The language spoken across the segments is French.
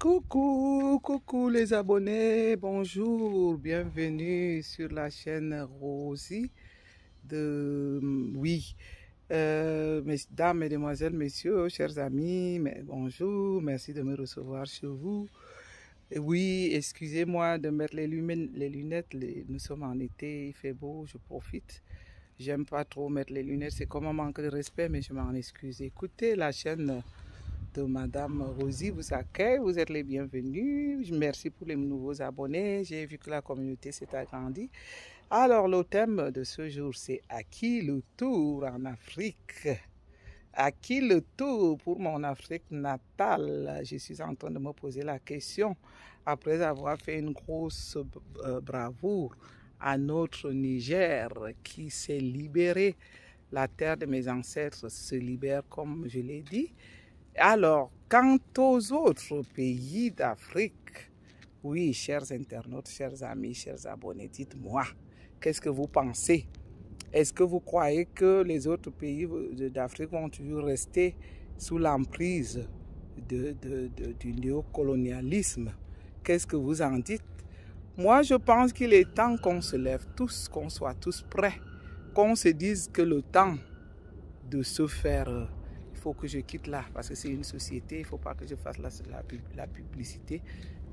Coucou, coucou les abonnés, bonjour, bienvenue sur la chaîne Rosie de... Oui, mesdames, mesdemoiselles, messieurs, chers amis, bonjour, merci de me recevoir chez vous. Et oui, excusez-moi de mettre les lunettes, nous sommes en été, il fait beau, je profite. J'aime pas trop mettre les lunettes, c'est comme un manque de respect, mais je m'en excuse. Écoutez, la chaîne de Madame Rosie vous accueille, vous êtes les bienvenus. Merci pour les nouveaux abonnés. J'ai vu que la communauté s'est agrandie. Alors, le thème de ce jour, c'est à qui le tour en Afrique? À qui le tour pour mon Afrique natale? Je suis en train de me poser la question après avoir fait une grosse bravoure à notre Niger qui s'est libéré. La terre de mes ancêtres se libère, comme je l'ai dit. Alors, quant aux autres pays d'Afrique, oui, chers internautes, chers amis, chers abonnés, dites-moi, qu'est-ce que vous pensez? Est-ce que vous croyez que les autres pays d'Afrique vont toujours rester sous l'emprise du néocolonialisme? Qu'est-ce que vous en dites? Moi, je pense qu'il est temps qu'on se lève tous, qu'on soit tous prêts, qu'on se dise que le temps de se faire... il faut que je quitte là, parce que c'est une société, il ne faut pas que je fasse la publicité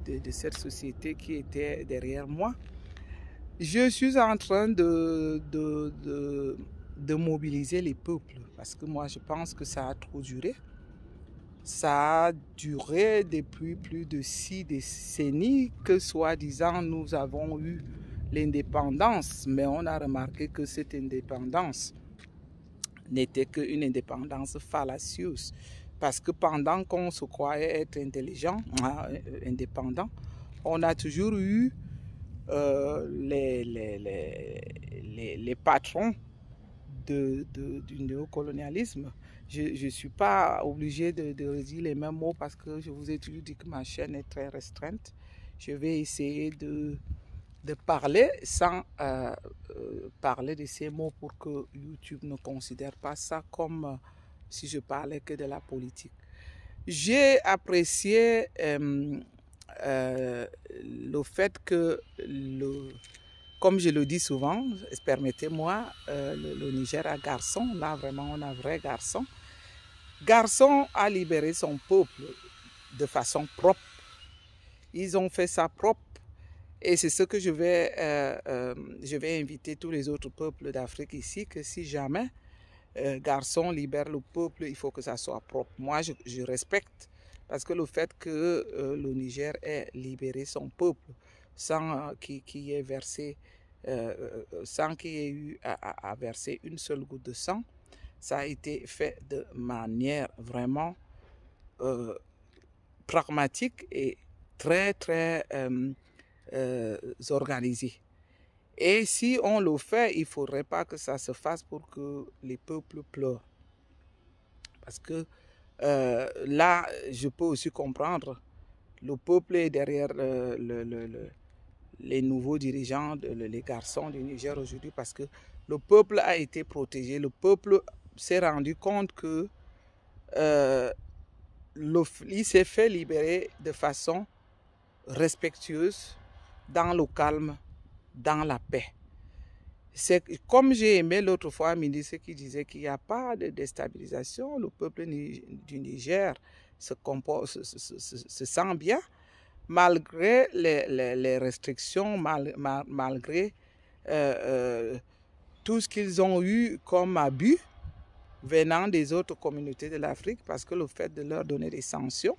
de cette société qui était derrière moi. Je suis en train de mobiliser les peuples, parce que moi je pense que ça a trop duré. Ça a duré depuis plus de 6 décennies que soi-disant nous avons eu l'indépendance, mais on a remarqué que cette indépendance n'était qu'une indépendance fallacieuse. Parce que pendant qu'on se croyait être intelligent, indépendant, on a toujours eu les patrons du néocolonialisme. Je ne suis pas obligé de redire les mêmes mots parce que je vous ai toujours dit que ma chaîne est très restreinte. Je vais essayer de parler sans parler de ces mots pour que YouTube ne considère pas ça comme si je parlais que de la politique. J'ai apprécié le fait que, comme je le dis souvent, permettez-moi, le Niger a garçon, là vraiment on a vrai garçon. Garçon a libéré son peuple de façon propre. Ils ont fait ça propre. Et c'est ce que je vais inviter tous les autres peuples d'Afrique ici, que si jamais garçon libère le peuple, il faut que ça soit propre. Moi, je respecte, parce que le fait que le Niger ait libéré son peuple sans qu'il y ait versé, sans qu'il y ait eu à verser une seule goutte de sang, ça a été fait de manière vraiment pragmatique et très, très organisé. Et si on le fait, il ne faudrait pas que ça se fasse pour que les peuples pleurent. Parce que là, je peux aussi comprendre, le peuple est derrière les nouveaux dirigeants, les garçons du Niger aujourd'hui, parce que le peuple a été protégé. Le peuple s'est rendu compte que il s'est fait libérer de façon respectueuse, dans le calme, dans la paix. C'est comme j'ai aimé l'autre fois un ministre qui disait qu'il n'y a pas de déstabilisation, le peuple du Niger se sent bien, malgré les restrictions, malgré tout ce qu'ils ont eu comme abus venant des autres communautés de l'Afrique, parce que le fait de leur donner des sanctions,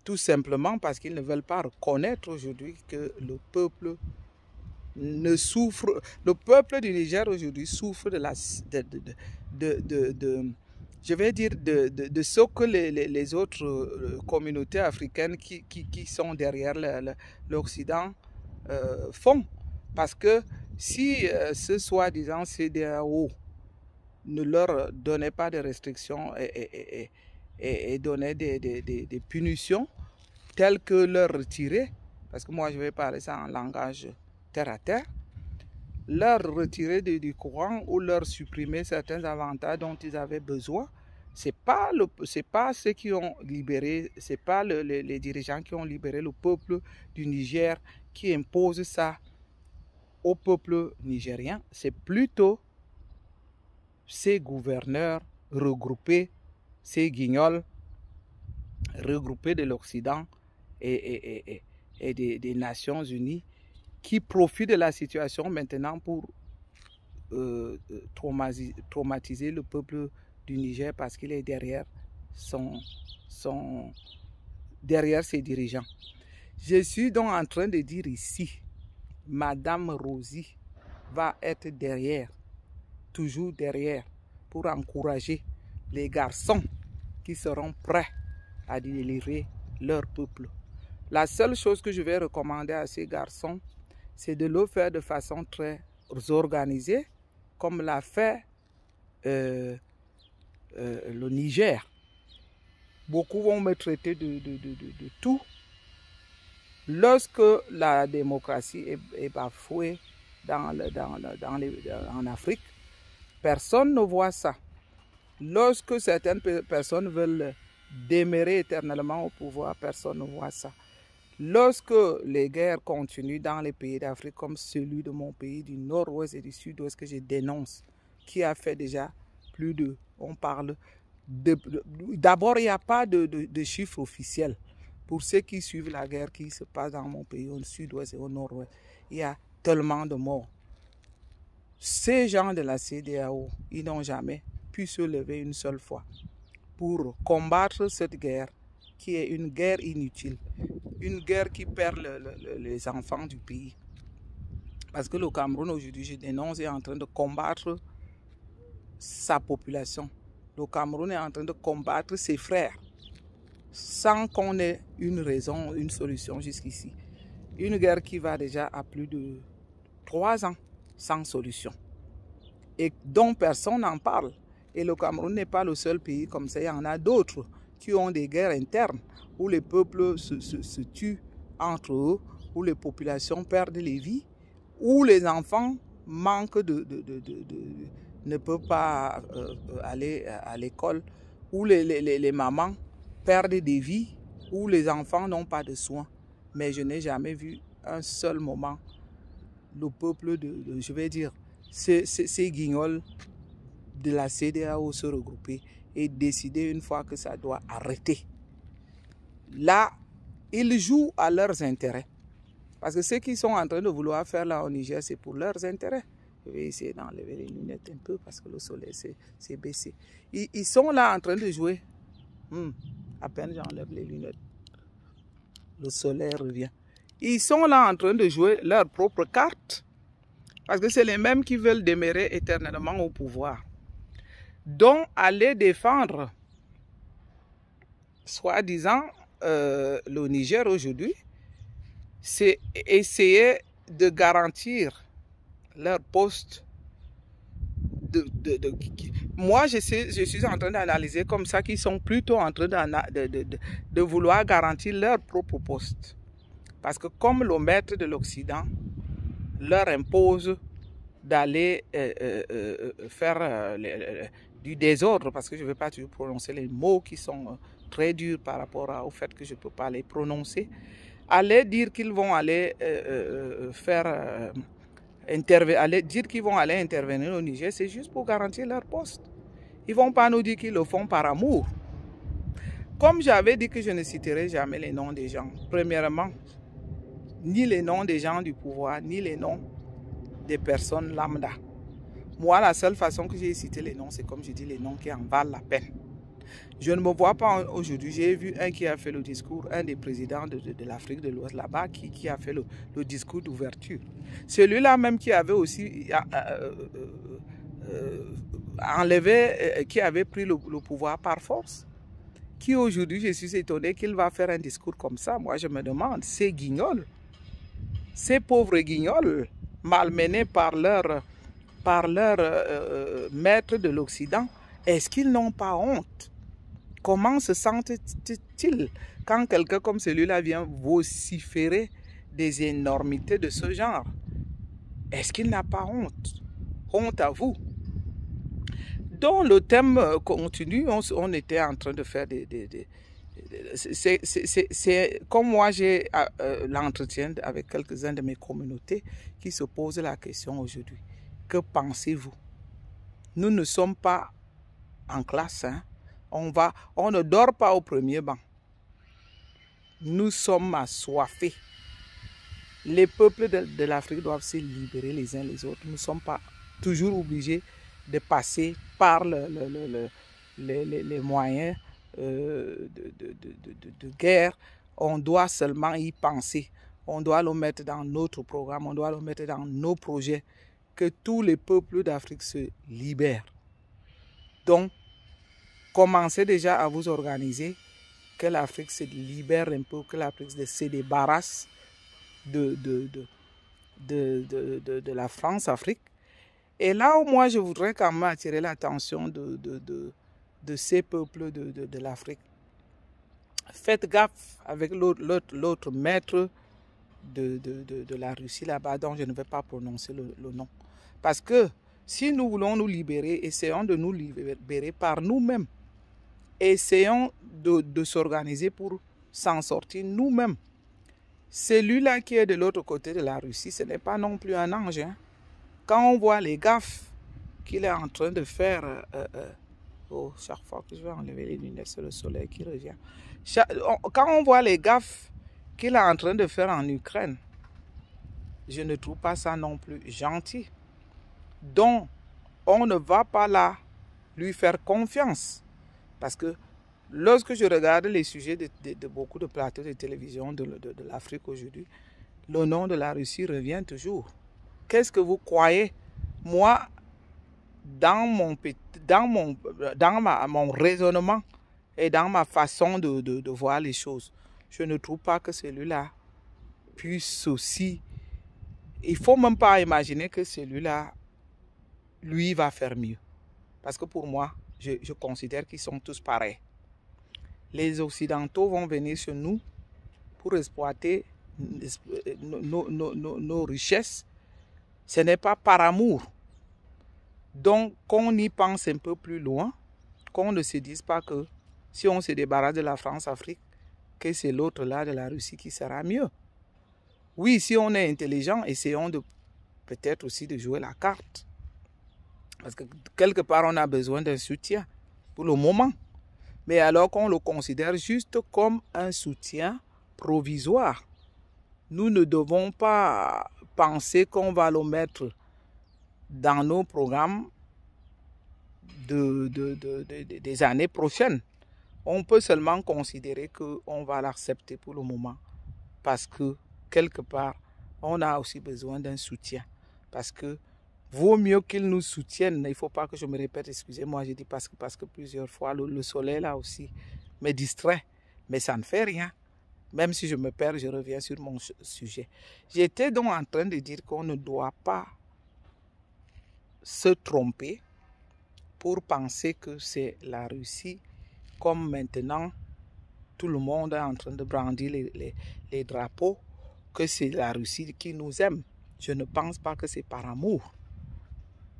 tout simplement parce qu'ils ne veulent pas reconnaître aujourd'hui que le peuple ne souffre. Le peuple du Niger aujourd'hui souffre de je vais dire de ce que les autres communautés africaines qui sont derrière l'Occident font. Parce que si ce soi-disant CEDEAO ne leur donnait pas de restrictions et donner des punitions telles que leur retirer, parce que moi je vais parler ça en langage terre à terre, leur retirer du courant ou leur supprimer certains avantages dont ils avaient besoin C'est pas ceux qui ont libéré, c'est pas les dirigeants qui ont libéré le peuple du Niger qui imposent ça au peuple nigérien. C'est plutôt ces gouverneurs regroupés, ces guignols regroupés de l'Occident et des Nations Unies qui profitent de la situation maintenant pour traumatiser le peuple du Niger parce qu'il est derrière derrière ses dirigeants. Je suis donc en train de dire ici, Madame Rosie va être derrière, toujours derrière, pour encourager les garçons qui seront prêts à délivrer leur peuple. La seule chose que je vais recommander à ces garçons, c'est de le faire de façon très organisée, comme l'a fait le Niger. Beaucoup vont me traiter de tout. Lorsque la démocratie est bafouée en Afrique, personne ne voit ça. Lorsque certaines personnes veulent demeurer éternellement au pouvoir, personne ne voit ça. Lorsque les guerres continuent dans les pays d'Afrique, comme celui de mon pays, du nord-ouest et du sud-ouest que je dénonce, qui a fait déjà plus de... On parle d'abord, il n'y a pas de chiffres officiels. Pour ceux qui suivent la guerre qui se passe dans mon pays, au sud-ouest et au nord-ouest, il y a tellement de morts. Ces gens de la CEDEAO, ils n'ont jamais pu se lever une seule fois pour combattre cette guerre qui est une guerre inutile, une guerre qui perd les enfants du pays. Parce que le Cameroun aujourd'hui, je dénonce, est en train de combattre sa population. Le Cameroun est en train de combattre ses frères sans qu'on ait une raison, une solution jusqu'ici. Une guerre qui va déjà à plus de 3 ans sans solution et dont personne n'en parle. Et le Cameroun n'est pas le seul pays comme ça. Il y en a d'autres qui ont des guerres internes où les peuples se tuent entre eux, où les populations perdent les vies, où les enfants manquent ne peuvent pas aller à l'école, où les mamans perdent des vies, où les enfants n'ont pas de soins. Mais je n'ai jamais vu un seul moment le peuple je vais dire, ces guignols de la CEDEAO se regrouper et décider une fois que ça doit arrêter. Là, ils jouent à leurs intérêts. Parce que ce qu'ils sont en train de vouloir faire là au Niger, c'est pour leurs intérêts. Je vais essayer d'enlever les lunettes un peu parce que le soleil s'est baissé. Ils sont là en train de jouer. À peine j'enlève les lunettes, le soleil revient. Ils sont là en train de jouer leur propre carte. Parce que c'est les mêmes qui veulent demeurer éternellement au pouvoir. Donc, aller défendre, soi-disant, le Niger aujourd'hui, c'est essayer de garantir leur poste. Moi, je suis en train d'analyser comme ça qu'ils sont plutôt en train de vouloir garantir leur propre poste. Parce que comme le maître de l'Occident leur impose d'aller faire du désordre, parce que je ne vais pas toujours prononcer les mots qui sont très durs par rapport au fait que je ne peux pas les prononcer, aller dire qu'ils vont aller dire qu'ils vont aller intervenir au Niger, c'est juste pour garantir leur poste. Ils ne vont pas nous dire qu'ils le font par amour. Comme j'avais dit que je ne citerai jamais les noms des gens, premièrement, ni les noms des gens du pouvoir, ni les noms des personnes lambda. Moi, la seule façon que j'ai cité les noms, c'est comme je dis, les noms qui en valent la peine. Je ne me vois pas aujourd'hui. J'ai vu un qui a fait le discours, un des présidents de l'Afrique de l'Ouest là-bas, qui a fait le discours d'ouverture. Celui-là même qui avait aussi enlevé, qui avait pris le pouvoir par force, qui aujourd'hui, je suis étonné qu'il va faire un discours comme ça. Moi, je me demande, ces guignols, ces pauvres guignols, malmenés par leur maître de l'Occident, est-ce qu'ils n'ont pas honte? Comment se sentent-ils quand quelqu'un comme celui-là vient vociférer des énormités de ce genre? Est-ce qu'il n'a pas honte? Honte à vous. Donc le thème continue, on était en train de faire c'est comme moi j'ai l'entretien avec quelques-uns de mes communautés qui se posent la question aujourd'hui. Que pensez-vous? Nous ne sommes pas en classe, hein? On ne dort pas au premier banc. Nous sommes assoiffés. Les peuples de l'Afrique doivent se libérer les uns les autres. Nous ne sommes pas toujours obligés de passer par les moyens de guerre. On doit seulement y penser. On doit le mettre dans notre programme, on doit le mettre dans nos projets. Que tous les peuples d'Afrique se libèrent. Donc, commencez déjà à vous organiser, que l'Afrique se libère un peu, que l'Afrique se débarrasse de la France-Afrique. Et là où moi je voudrais quand même attirer l'attention de ces peuples de l'Afrique. Faites gaffe avec l'autre maître de la Russie là-bas, dont je ne vais pas prononcer le nom. Parce que si nous voulons nous libérer, essayons de nous libérer par nous-mêmes. Essayons de s'organiser pour s'en sortir nous-mêmes. Celui-là qui est de l'autre côté de la Russie, ce n'est pas non plus un ange. Hein. Quand on voit les gaffes qu'il est en train de faire, chaque fois que je vais enlever les lunettes, c'est le soleil qui revient. Quand on voit les gaffes qu'il est en train de faire en Ukraine, je ne trouve pas ça non plus gentil. Donc, on ne va pas là lui faire confiance. Parce que lorsque je regarde les sujets de beaucoup de plateaux de télévision de l'Afrique aujourd'hui, le nom de la Russie revient toujours. Qu'est-ce que vous croyez? Moi, dans mon raisonnement et dans ma façon de voir les choses, je ne trouve pas que celui-là puisse aussi... Il ne faut même pas imaginer que celui-là, lui, va faire mieux. Parce que pour moi, je considère qu'ils sont tous pareils. Les Occidentaux vont venir chez nous pour exploiter nos richesses. Ce n'est pas par amour. Donc, qu'on y pense un peu plus loin, qu'on ne se dise pas que si on se débarrasse de la France-Afrique, que c'est l'autre là de la Russie qui sera mieux. Oui, si on est intelligent, essayons peut-être aussi de jouer la carte. Parce que quelque part, on a besoin d'un soutien pour le moment. Mais alors qu'on le considère juste comme un soutien provisoire. Nous ne devons pas penser qu'on va le mettre dans nos programmes des années prochaines. On peut seulement considérer qu'on va l'accepter pour le moment. Parce que quelque part, on a aussi besoin d'un soutien. Parce que vaut mieux qu'ils nous soutiennent. Il ne faut pas que je me répète, excusez-moi, je dis parce que plusieurs fois, le soleil là aussi me distrait. Mais ça ne fait rien. Même si je me perds, je reviens sur mon sujet. J'étais donc en train de dire qu'on ne doit pas se tromper pour penser que c'est la Russie, comme maintenant tout le monde est en train de brandir les drapeaux, que c'est la Russie qui nous aime. Je ne pense pas que c'est par amour.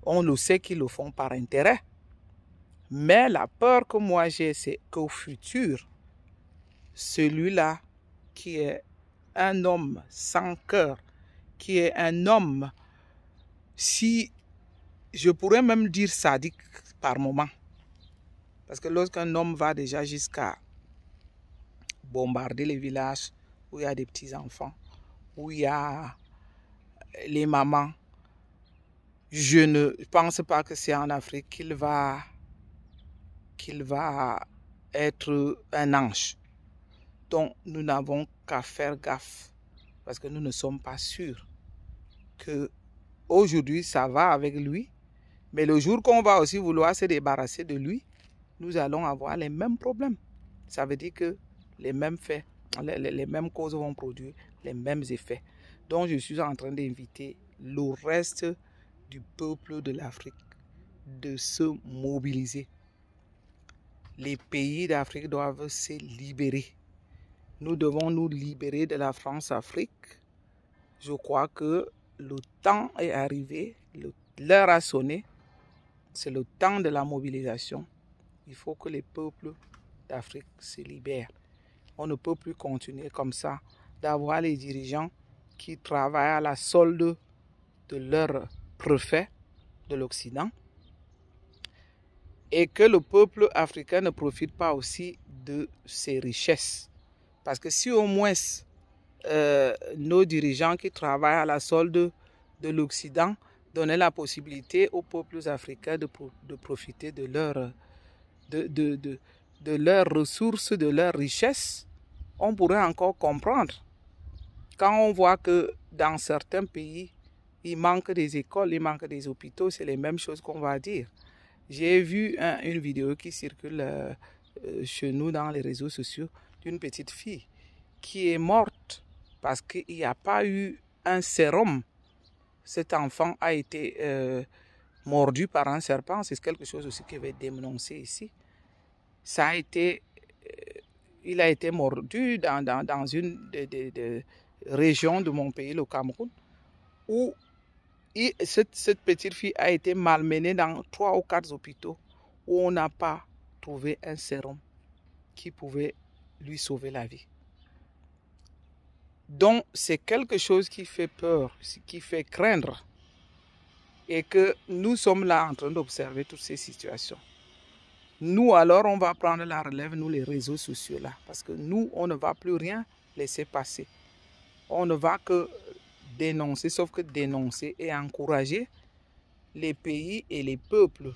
On le sait qu'ils le font par intérêt. Mais la peur que moi j'ai, c'est qu'au futur, celui-là qui est un homme sans cœur, qui est un homme, si je pourrais même dire sadique par moment. Parce que lorsqu'un homme va déjà jusqu'à bombarder les villages où il y a des petits-enfants, où il y a les mamans, je ne pense pas que c'est en Afrique qu'il va être un ange. Donc, nous n'avons qu'à faire gaffe parce que nous ne sommes pas sûrs que aujourd'hui ça va avec lui, mais le jour qu'on va aussi vouloir se débarrasser de lui, nous allons avoir les mêmes problèmes. Ça veut dire que les mêmes faits, les mêmes causes vont produire les mêmes effets. Donc, je suis en train d'inviter le reste du peuple de l'Afrique de se mobiliser. Les pays d'Afrique doivent se libérer. Nous devons nous libérer de la France-Afrique. Je crois que le temps est arrivé, l'heure a sonné c'est le temps de la mobilisation. Il faut que les peuples d'Afrique se libèrent. On ne peut plus continuer comme ça, d'avoir les dirigeants qui travaillent à la solde de leurs préfets de l'Occident et que le peuple africain ne profite pas aussi de ses richesses. Parce que si au moins nos dirigeants qui travaillent à la solde de l'Occident donnaient la possibilité aux peuples africains de profiter de leurs ressources, de leurs richesses, on pourrait encore comprendre. Quand on voit que dans certains pays, il manque des écoles, il manque des hôpitaux, c'est les mêmes choses qu'on va dire. J'ai vu une vidéo qui circule chez nous dans les réseaux sociaux d'une petite fille qui est morte parce qu'il n'y a pas eu un sérum. Cet enfant a été mordu par un serpent. C'est quelque chose aussi que je vais dénoncer ici. Il a été mordu dans une des régions de mon pays, le Cameroun, où cette petite fille a été malmenée dans 3 ou 4 hôpitaux où on n'a pas trouvé un sérum qui pouvait lui sauver la vie. Donc, c'est quelque chose qui fait peur, qui fait craindre. Et que nous sommes là en train d'observer toutes ces situations. Nous, alors, on va prendre la relève, nous, les réseaux sociaux là. Parce que nous, on ne va plus rien laisser passer. On ne va que dénoncer, sauf que dénoncer et encourager les pays et les peuples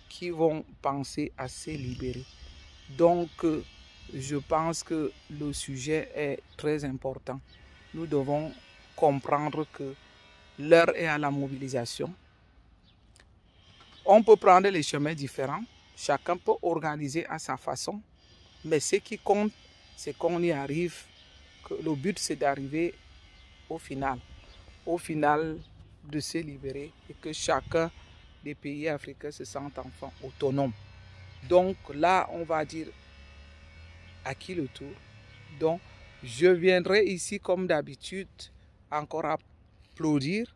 qui vont penser à se libérer. Donc, je pense que le sujet est très important. Nous devons comprendre que l'heure est à la mobilisation. On peut prendre les chemins différents. Chacun peut organiser à sa façon. Mais ce qui compte, c'est qu'on y arrive. Que le but, c'est d'arriver au final de se libérer et que chacun des pays africains se sente enfin autonome. Donc là, on va dire à qui le tour. Donc, je viendrai ici comme d'habitude encore applaudir,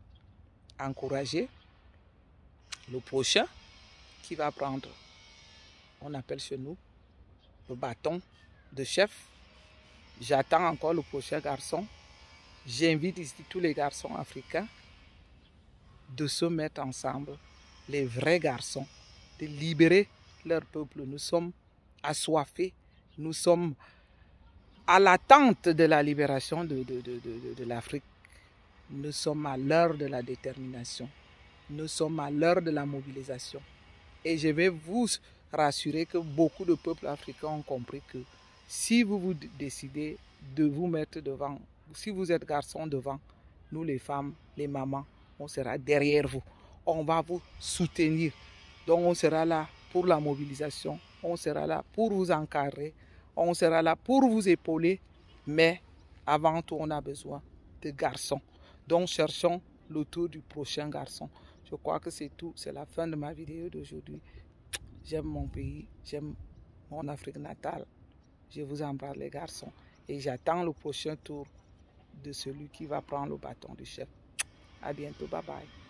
encourager le prochain qui va prendre, on appelle chez nous, le bâton de chef. J'attends encore le prochain garçon. J'invite ici tous les garçons africains de se mettre ensemble, les vrais garçons, de libérer leur peuple. Nous sommes assoiffés, nous sommes à l'attente de la libération de l'Afrique. Nous sommes à l'heure de la détermination. Nous sommes à l'heure de la mobilisation. Et je vais vous rassurer que beaucoup de peuples africains ont compris que si vous décidez de vous mettre devant, si vous êtes garçon devant, nous les femmes, les mamans, on sera derrière vous. On va vous soutenir. Donc on sera là pour la mobilisation. On sera là pour vous encadrer. On sera là pour vous épauler. Mais avant tout, on a besoin de garçons. Donc cherchons le tour du prochain garçon. Je crois que c'est tout. C'est la fin de ma vidéo d'aujourd'hui. J'aime mon pays. J'aime mon Afrique natale. Je vous embrasse les garçons. Et j'attends le prochain tour de celui qui va prendre le bâton du chef. À bientôt. Bye bye.